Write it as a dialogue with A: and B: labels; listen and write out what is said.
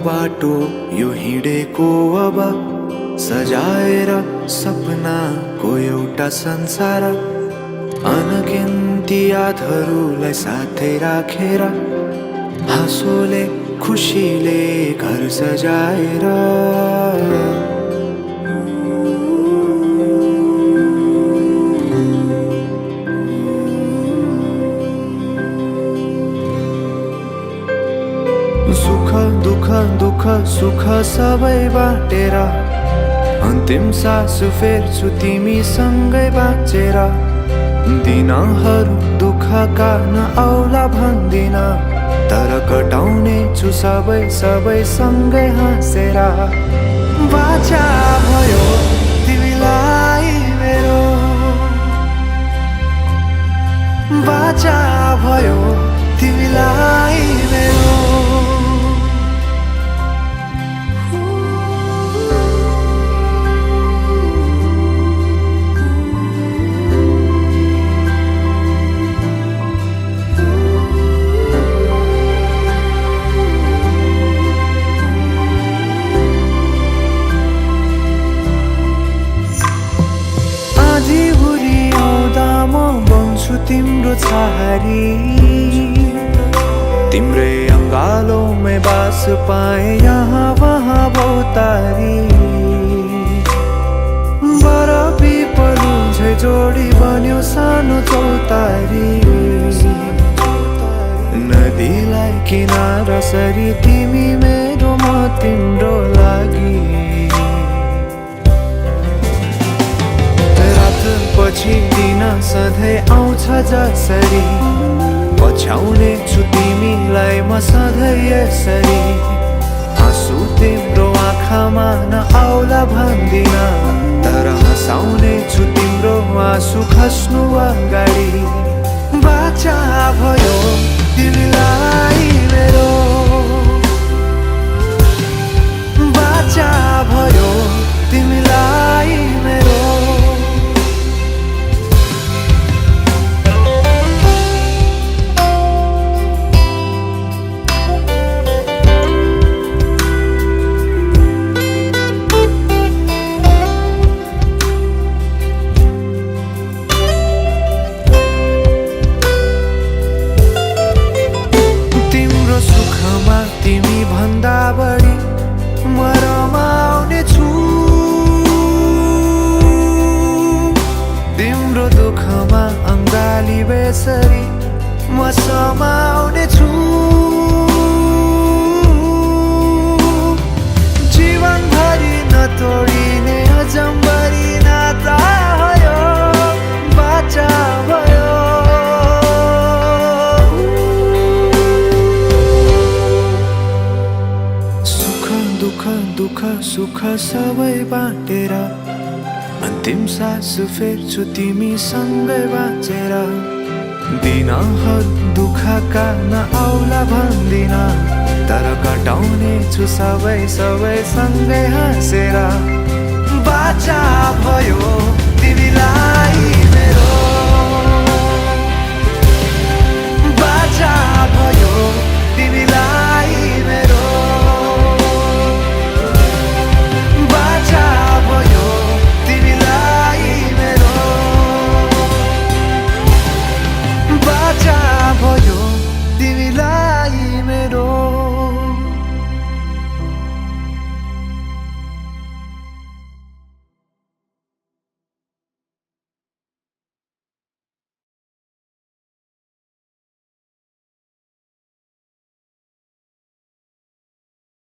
A: बाटो यो हिँडेको अब सजाएर सपनाको एउटा संसार अनगिन्ती यादहरूलाई साथै राखेर हाँसोले खुसीले घर सजाएर सुख दुःख दुःख सुख सबै बाटेर अन्तिम सास फेर्छु तिमीसँगै बाँचेर दिनहरू दुःखका नआउला भन्दिन तर कटाउने छु सबै सबै सँगै हाँसेर बाचा भयो तिमीलाई मेरो बाचा भयो तिमीलाई मेरो तिम्रो छहारी तिम्रै अंगालों में बास पाए यहाँ वहाँ बहुतारी बर पिपलु झै जोडी बन्यो सानो चौतारी नदीलाई किनारा सरी तिमी मेरो म तिम्रो लागि पछि दिन सधैँ आउँछ जसरी पछ्याउने छु तिमीलाई म सधैँ यसरी आँसु तिम्रो आँखामा नआउला भन्दिन तर हँसाउने छु तिम्रो आँसु खस्नु अगाडि बाचा भयो तिमीलाई मेरो बाचा भयो तिमीलाई मेरो तिमी भन्दा बढी म रमाउने छु तिम्रो दुःखमा अंगाली बेसरी म समाउने छु जीवनभरि नतोडिने अजम्बरी नाता भयो बाचा भयो दुःख सुख सबै बाटेर अन्तिम सास फेर्छु तिमीसँगै बाँचेर दिनहरू दुःखका नआउला भन्दिन तर कटाउने छु सबै सबै सँगै हाँसेर बाचा